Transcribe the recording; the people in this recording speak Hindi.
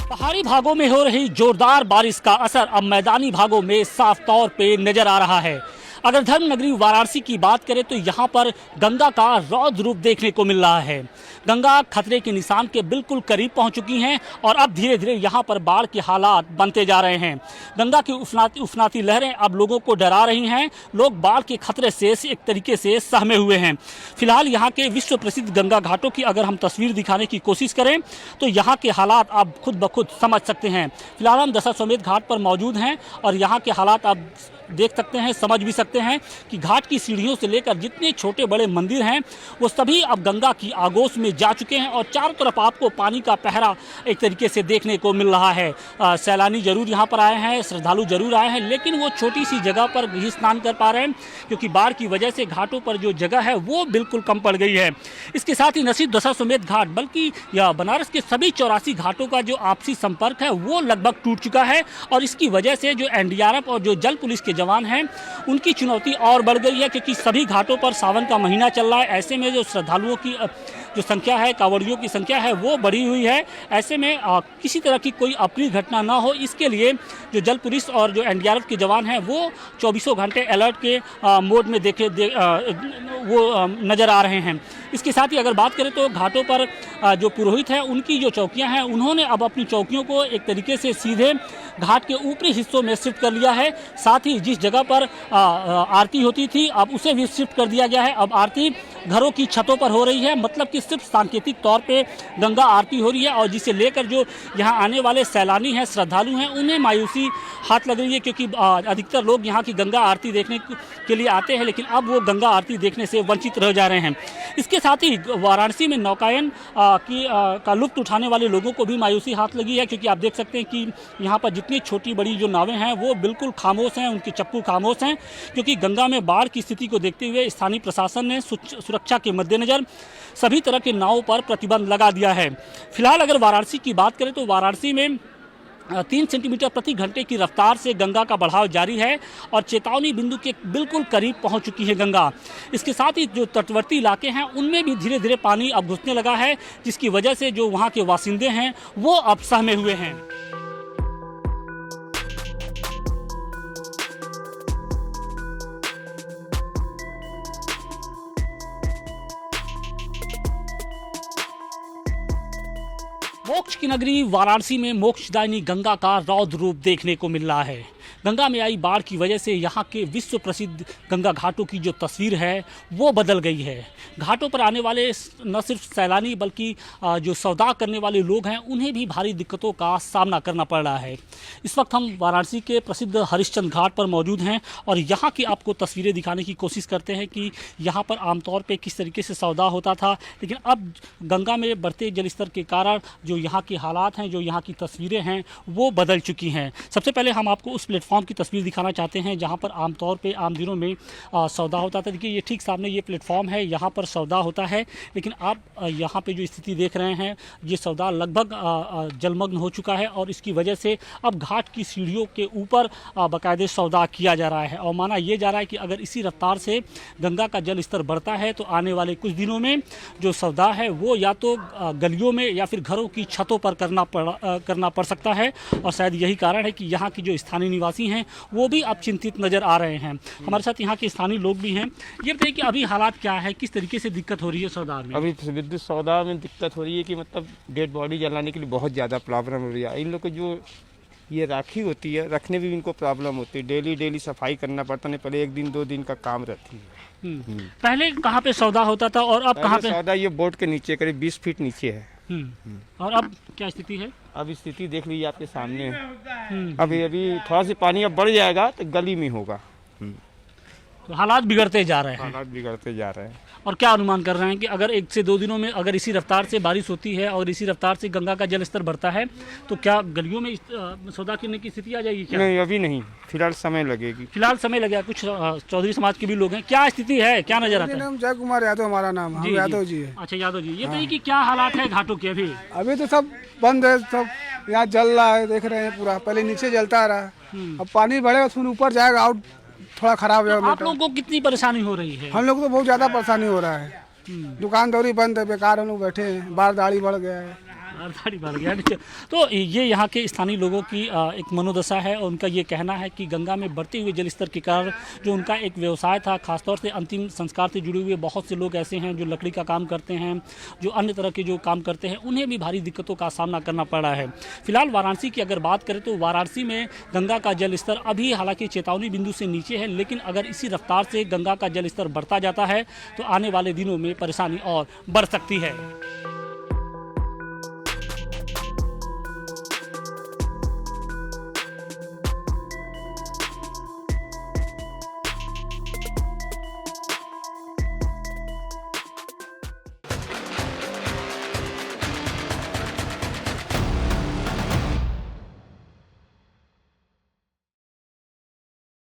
पहाड़ी भागों में हो रही जोरदार बारिश का असर अब मैदानी भागों में साफ तौर पे नजर आ रहा है। अगर धर्म नगरी वाराणसी की बात करें तो यहाँ पर गंगा का रौद्र रूप देखने को मिल रहा है। गंगा खतरे के निशान के बिल्कुल करीब पहुँच चुकी हैं और अब धीरे धीरे यहाँ पर बाढ़ के हालात बनते जा रहे हैं। गंगा की उफनाती लहरें अब लोगों को डरा रही हैं। लोग बाढ़ के खतरे से एक तरीके से सहमे हुए हैं। फिलहाल यहाँ के विश्व प्रसिद्ध गंगा घाटों की अगर हम तस्वीर दिखाने की कोशिश करें तो यहाँ के हालात आप खुद ब खुद समझ सकते हैं। फिलहाल हम दशाश्वमेध घाट पर मौजूद हैं और यहाँ के हालात आप देख सकते हैं, समझ भी सकते हैं कि घाट की सीढ़ियों से लेकर जितने छोटे बड़े मंदिर हैं वो सभी अब गंगा की आगोश में जा चुके हैं और चारों तरफ आपको पानी का पहरा एक तरीके से देखने को मिल रहा है। सैलानी जरूर यहाँ पर आए हैं, श्रद्धालु जरूर आए हैं, लेकिन वो छोटी सी जगह पर ही स्नान कर पा रहे हैं क्योंकि बाढ़ की वजह से घाटों पर जो जगह है वो बिल्कुल कम पड़ गई है। इसके साथ ही न सिर्फ दशाश्वमेध घाट बल्कि यह बनारस के सभी 84 घाटों का जो आपसी संपर्क है वो लगभग टूट चुका है और इसकी वजह से जो एनडीआरएफ और जो जल पुलिस के जवान हैं उनकी चुनौती और बढ़ गई है क्योंकि सभी घाटों पर सावन का महीना चल रहा है। ऐसे में जो श्रद्धालुओं की जो संख्या है, कांवड़ियों की संख्या है वो बढ़ी हुई है। ऐसे में किसी तरह की कोई अप्रिय घटना ना हो इसके लिए जो जल पुलिस और जो एनडीआरएफ के जवान हैं वो 24 घंटे अलर्ट के मोड में वो नज़र आ रहे हैं। इसके साथ ही अगर बात करें तो घाटों पर जो पुरोहित हैं उनकी जो चौकियां हैं उन्होंने अब अपनी चौकियों को एक तरीके से सीधे घाट के ऊपरी हिस्सों में शिफ्ट कर लिया है। साथ ही जिस जगह पर आरती होती थी अब उसे भी शिफ्ट कर दिया गया है। अब आरती घरों की छतों पर हो रही है, मतलब कि सिर्फ सांकेतिक तौर पे गंगा आरती हो रही है और जिसे लेकर जो यहाँ आने वाले सैलानी हैं, श्रद्धालु हैं, उन्हें मायूसी हाथ लग रही है क्योंकि अधिकतर लोग यहाँ की गंगा आरती देखने के लिए आते हैं लेकिन अब वो गंगा आरती देखने से वंचित रह जा रहे हैं। इसके साथ ही वाराणसी में नौकायन का लुत्फ उठाने वाले लोगों को भी मायूसी हाथ लगी है क्योंकि आप देख सकते हैं कि यहाँ पर जितनी छोटी बड़ी जो नावें हैं वो बिल्कुल खामोश हैं, उनके चप्पू खामोश हैं क्योंकि गंगा में बाढ़ की स्थिति को देखते हुए स्थानीय प्रशासन ने सुरक्षा के मद्देनज़र सभी तरह के नावों पर प्रतिबंध लगा दिया है। फिलहाल अगर वाराणसी की बात करें तो वाराणसी में 3 सेंटीमीटर प्रति घंटे की रफ्तार से गंगा का बढ़ाव जारी है और चेतावनी बिंदु के बिल्कुल करीब पहुंच चुकी है गंगा। इसके साथ ही जो तटवर्ती इलाके हैं उनमें भी धीरे धीरे पानी अब घुसने लगा है जिसकी वजह से जो वहां के बासिंदे हैं वो अब सहमे हुए हैं। मोक्ष की नगरी वाराणसी में मोक्षदायिनी गंगा का रौद्र रूप देखने को मिल रहा है। गंगा में आई बाढ़ की वजह से यहाँ के विश्व प्रसिद्ध गंगा घाटों की जो तस्वीर है वो बदल गई है। घाटों पर आने वाले न सिर्फ सैलानी बल्कि जो सौदा करने वाले लोग हैं उन्हें भी भारी दिक्कतों का सामना करना पड़ रहा है। इस वक्त हम वाराणसी के प्रसिद्ध हरिश्चंद्र घाट पर मौजूद हैं और यहाँ की आपको तस्वीरें दिखाने की कोशिश करते हैं कि यहाँ पर आमतौर पर किस तरीके से सौदा होता था, लेकिन अब गंगा में बढ़ते जलस्तर के कारण जो यहाँ के हालात हैं, जो यहाँ की तस्वीरें हैं वो बदल चुकी हैं। सबसे पहले हम आपको उस प्लेटफॉर्म की तस्वीर दिखाना चाहते हैं जहाँ पर आमतौर पे आम दिनों में सौदा होता था। देखिए ये ठीक सामने ये प्लेटफॉर्म है, यहाँ पर सौदा होता है, लेकिन आप यहाँ पे जो स्थिति देख रहे हैं ये सौदा लगभग जलमग्न हो चुका है और इसकी वजह से अब घाट की सीढ़ियों के ऊपर बाकायदे सौदा किया जा रहा है और माना ये जा रहा है कि अगर इसी रफ्तार से गंगा का जल स्तर बढ़ता है तो आने वाले कुछ दिनों में जो सौदा है वो या तो गलियों में या फिर घरों की छतों पर करना पड़ सकता है और शायद यही कारण है कि यहाँ की जो स्थानीय निवासी हैं वो भी अब चिंतित नज़र आ रहे हैं। हमारे साथ यहाँ के स्थानीय लोग भी हैं। ये बताइए कि अभी हालात क्या है, किस तरीके से दिक्कत हो रही है सौदा में? अभी विद्युत सौदा में दिक्कत हो रही है कि मतलब डेड बॉडी जलाने के लिए बहुत ज़्यादा प्रॉब्लम हो रही है। इन लोग को जो ये राखी होती है रखने भी इनको प्रॉब्लम होती है, डेली सफाई करना पड़ता, नहीं पहले 1 दिन 2 दिन का काम रहती है। पहले कहाँ पे सौदा होता था और अब कहाँ पे? सौदा ये बोट के नीचे करीब 20 फीट नीचे है। और अब क्या स्थिति है? अब स्थिति देख लीजिए आपके सामने है। अभी थोड़ा सा पानी अब बढ़ जाएगा तो गली में होगा। तो हालात बिगड़ते जा रहे हैं। हालात बिगड़ते जा रहे हैं। और क्या अनुमान कर रहे हैं कि अगर 1 से 2 दिनों में अगर इसी रफ्तार से बारिश होती है और इसी रफ्तार से गंगा का जल स्तर बढ़ता है तो क्या गलियों में सौदा करने की स्थिति आ जाएगी क्या? नहीं, अभी नहीं, फिलहाल समय लगेगी। फिलहाल समय लगेगा। कुछ चौधरी समाज के भी लोग हैं, क्या स्थिति है, क्या नजर आता है? जय कुमार यादव हमारा नाम है, यादव जी है। अच्छा यादव जी, ये बताइए कि क्या हालात है घाटों के? अभी तो सब बंद है, सब यहाँ जल रहा है, देख रहे हैं पूरा। पहले नीचे जलता रहा, अब पानी बढ़ेगा फिर ऊपर जाएगा और थोड़ा खराब हो जाएगा। आप लोगों को कितनी परेशानी हो रही है? हम लोग तो बहुत ज्यादा परेशानी हो रहा है। दुकानदारी बंद है, बेकार हम लोग बैठे हैं, बार दाढ़ी बढ़ गया है। दाढ़ी बढ़ गया। तो ये यहाँ के स्थानीय लोगों की एक मनोदशा है और उनका ये कहना है कि गंगा में बढ़ते हुए जलस्तर के कारण जो उनका एक व्यवसाय था, खासतौर से अंतिम संस्कार से जुड़े हुए बहुत से लोग ऐसे हैं जो लकड़ी का काम करते हैं, जो अन्य तरह के जो काम करते हैं, उन्हें भी भारी दिक्कतों का सामना करना पड़ रहा है। फिलहाल वाराणसी की अगर बात करें तो वाराणसी में गंगा का जल स्तर अभी हालांकि चेतावनी बिंदु से नीचे है, लेकिन अगर इसी रफ्तार से गंगा का जल स्तर बढ़ता जाता है तो आने वाले दिनों में परेशानी और बढ़ सकती है।